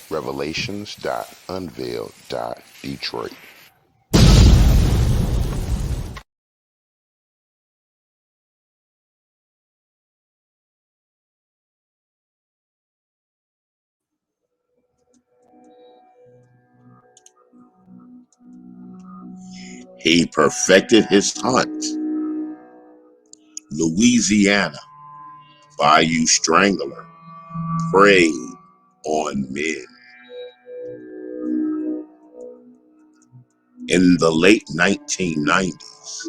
Revelations.Unveiled.Detroit. He perfected his hunt. Louisiana, Bayou Strangler, preyed on men. In the late 1990s,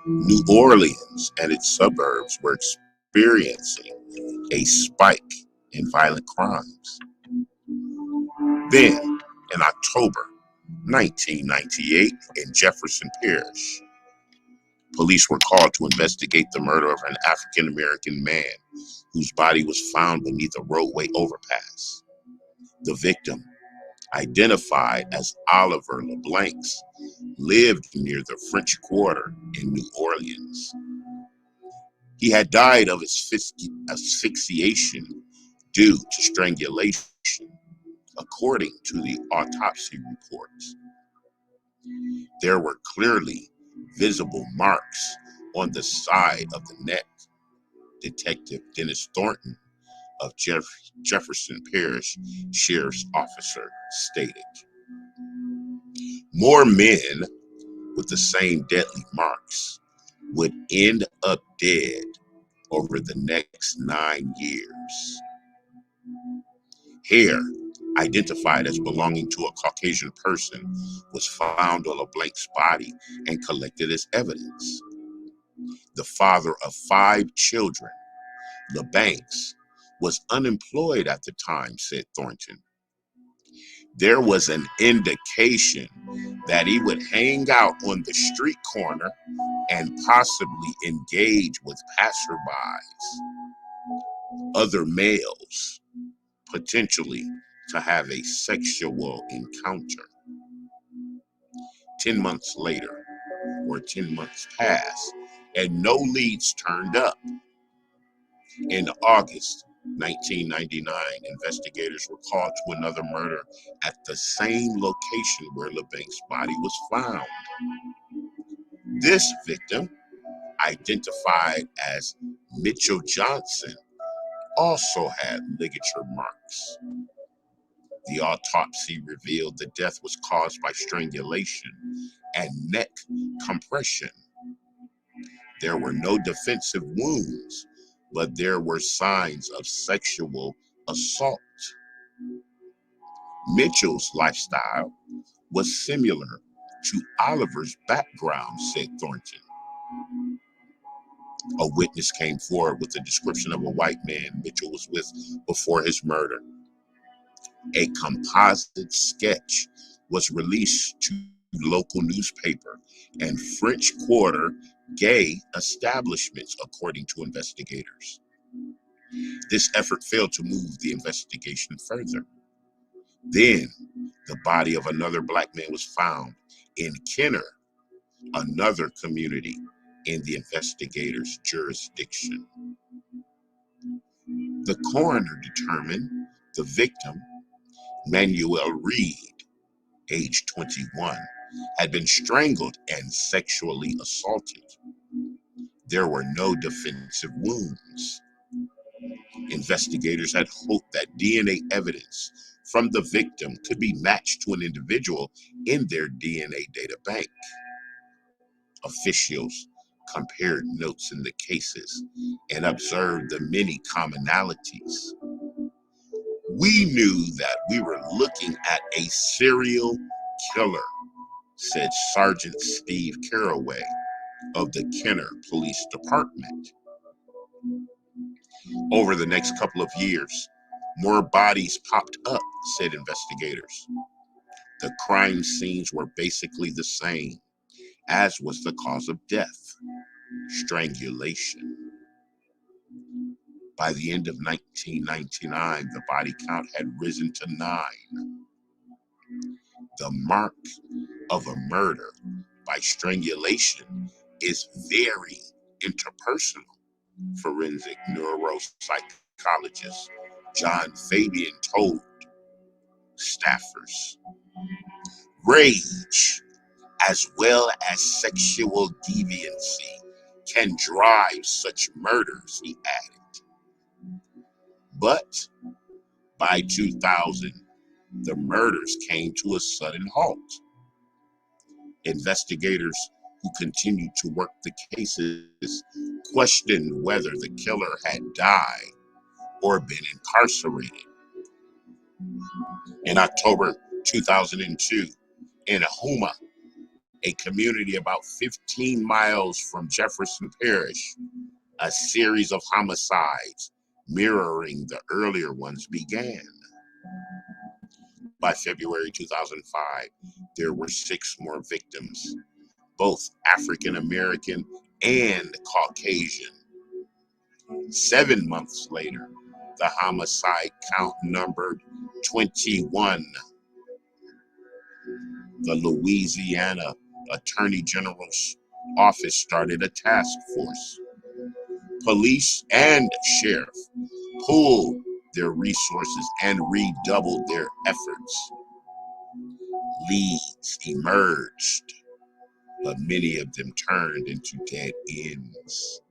New Orleans and its suburbs were experiencing a spike in violent crimes. Then, in October 1998, in Jefferson Parish, police were called to investigate the murder of an African American man whose body was found beneath a roadway overpass. The victim, identified as Oliver LeBlancs, lived near the French Quarter in New Orleans. He had died of asphyxiation due to strangulation, according to the autopsy reports. There were clearly visible marks on the side of the neck. Detective Dennis Thornton of Jefferson Parish Sheriff's Officer stated. More men with the same deadly marks would end up dead over the next 9 years. Hair, identified as belonging to a Caucasian person, was found on LeBlanc's body and collected as evidence. The father of 5 children, LeBlancs, was unemployed at the time, said Thornton. There was an indication that he would hang out on the street corner and possibly engage with passerbys, other males, potentially to have a sexual encounter. 10 months later, or 10 months passed, and no leads turned up. In August 1999, investigators were called to another murder at the same location where LeBlanc's body was found. This victim, identified as Mitchell Johnson, also had ligature marks. The autopsy revealed the death was caused by strangulation and neck compression. There were no defensive wounds, but there were signs of sexual assault. Mitchell's lifestyle was similar to Oliver's background, said Thornton. A witness came forward with a description of a white man Mitchell was with before his murder. A composite sketch was released to local newspaper and French Quarter gay establishments, according to investigators. This effort failed to move the investigation further. Then, the body of another black man was found in Kenner, another community in the investigators' jurisdiction. The coroner determined the victim, Manuel Reed, age 21, had been strangled and sexually assaulted. There were no defensive wounds. Investigators had hoped that DNA evidence from the victim could be matched to an individual in their DNA data bank. Officials compared notes in the cases and observed the many commonalities. We knew that we were looking at a serial killer, said Sergeant Steve Caraway of the Kenner Police Department. Over the next couple of years, more bodies popped up, said investigators. The crime scenes were basically the same, as was the cause of death: strangulation. By the end of 1999, the body count had risen to 9. The mark of a murder by strangulation is very interpersonal, forensic neuropsychologist John Fabian told staffers. Rage, as well as sexual deviancy, can drive such murders, he added. But by 2000, the murders came to a sudden halt. Investigators who continued to work the cases questioned whether the killer had died or been incarcerated. In October 2002, in Houma, a community about 15 miles from Jefferson Parish, a series of homicides mirroring the earlier ones began. By February 2005, there were 6 more victims, both African American and Caucasian. 7 months later, the homicide count numbered 21. The Louisiana Attorney General's office started a task force. Police and sheriff pooled their resources and redoubled their efforts. Leads emerged, but many of them turned into dead ends.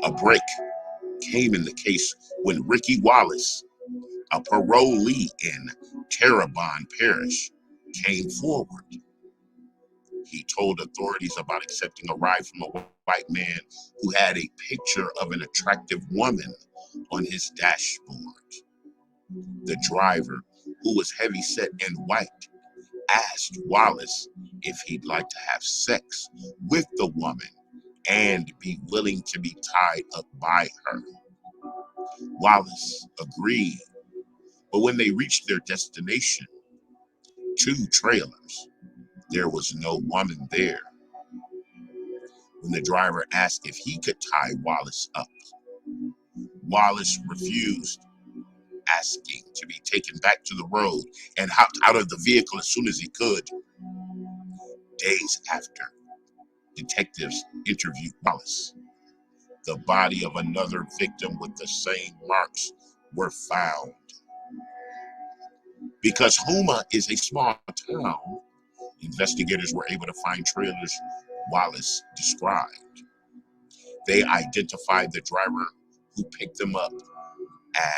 A break came in the case when Ricky Wallace, a parolee in Terrebonne Parish, came forward. He told authorities about accepting a ride from a white man who had a picture of an attractive woman on his dashboard. The driver, who was heavyset and white, asked Wallace if he'd like to have sex with the woman and be willing to be tied up by her. Wallace agreed, but when they reached their destination, 2 trailers, there was no woman there. When the driver asked if he could tie Wallace up, Wallace refused, asking to be taken back to the road and hopped out of the vehicle as soon as he could. Days after, detectives interviewed Wallace. The body of another victim with the same marks were found. Because Houma is a small town, investigators were able to find trailers Wallace described. They identified the driver who picked them up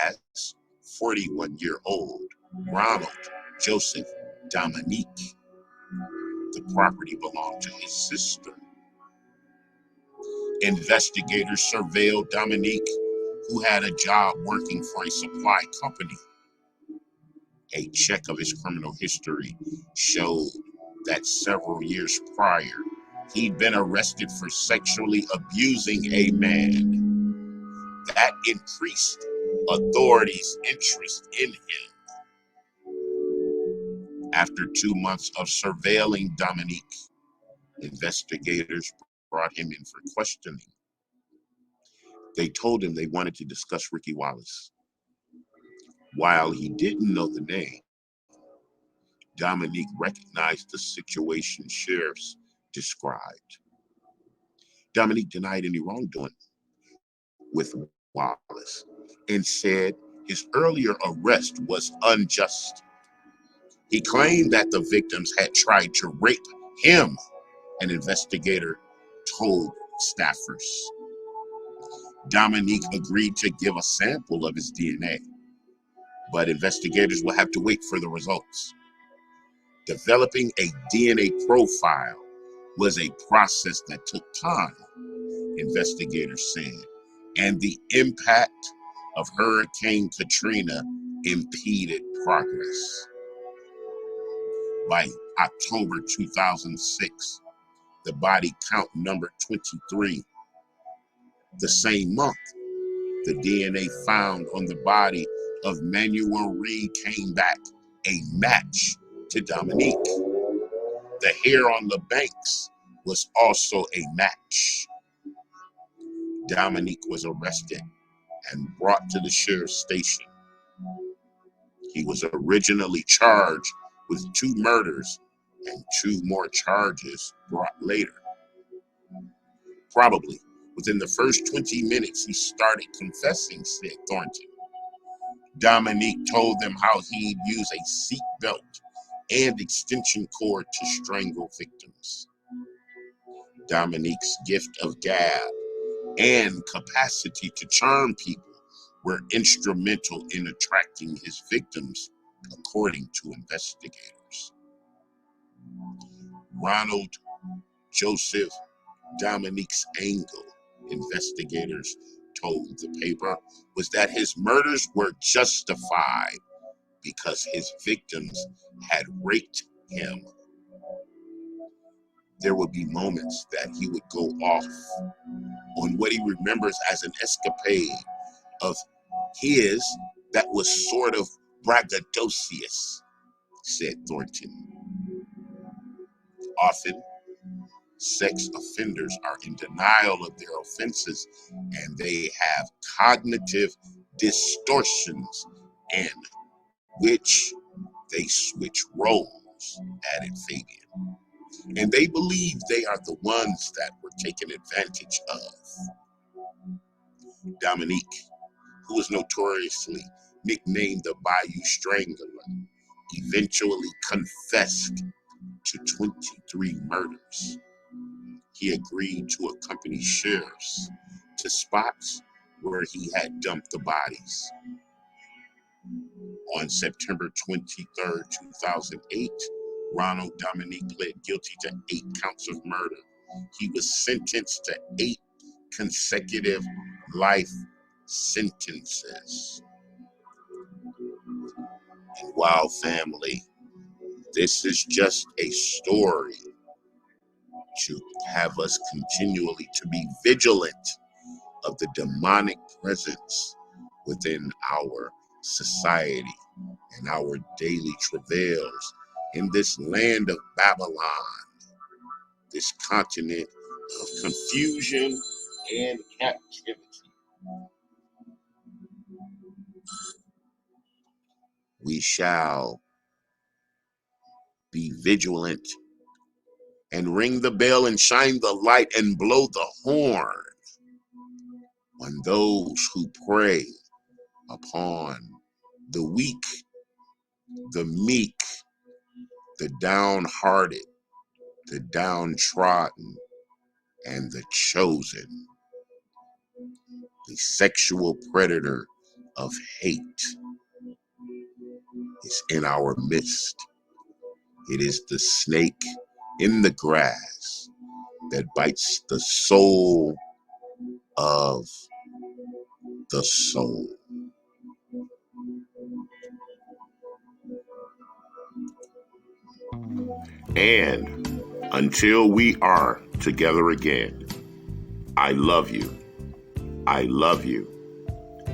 as 41-year-old Ronald Joseph Dominique. The property belonged to his sister. Investigators surveilled Dominique, who had a job working for a supply company. A check of his criminal history showed that several years prior, he'd been arrested for sexually abusing a man. That increased authorities' interest in him. After 2 months of surveilling Dominique, investigators brought him in for questioning. They told him they wanted to discuss Ricky Wallace. While he didn't know the name, Dominique recognized the situation sheriffs described. Dominique denied any wrongdoing with Wallace and said his earlier arrest was unjust. He claimed that the victims had tried to rape him, an investigator told staffers. Dominique agreed to give a sample of his DNA, but investigators will have to wait for the results. Developing a DNA profile was a process that took time, investigators said, and the impact of Hurricane Katrina impeded progress. By October 2006, the body count numbered 23. The same month, the DNA found on the body of Manuel Reed came back a match to Dominique. The hair on the banks was also a match. Dominique was arrested and brought to the sheriff's station. He was originally charged with 2 murders and 2 more charges brought later. Probably within the first 20 minutes, he started confessing, said Thornton. Dominique told them how he'd use a seatbelt and extension cord to strangle victims. Dominique's gift of gab and capacity to charm people were instrumental in attracting his victims, according to investigators. Ronald Joseph Dominique's angle, investigators told the paper, was that his murders were justified because his victims had raped him. There would be moments that he would go off on what he remembers as an escapade of his that was sort of braggadocious, said Thornton. Often, sex offenders are in denial of their offenses and they have cognitive distortions in which they switch roles, added Fabian. And they believe they are the ones that were taken advantage of. Dominique, who was notoriously nicknamed the Bayou Strangler, eventually confessed to 23 murders. He agreed to accompany sheriffs to spots where he had dumped the bodies. On September 23, 2008, Ronald Dominique pled guilty to 8 counts of murder. He was sentenced to 8 consecutive life sentences. And while family, this is just a story to have us continually to be vigilant of the demonic presence within our society and our daily travails in this land of Babylon, this continent of confusion and captivity. We shall be vigilant and ring the bell and shine the light and blow the horn on those who prey upon the weak, the meek, the downhearted, the downtrodden, and the chosen. The sexual predator of hate is in our midst. It is the snake in the grass that bites the soul of the soul. And until we are together again, I love you. I love you.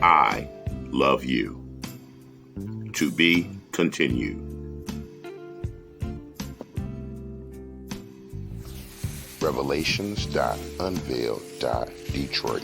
I love you. To be continued. Revelations.Unveiled.Detroit.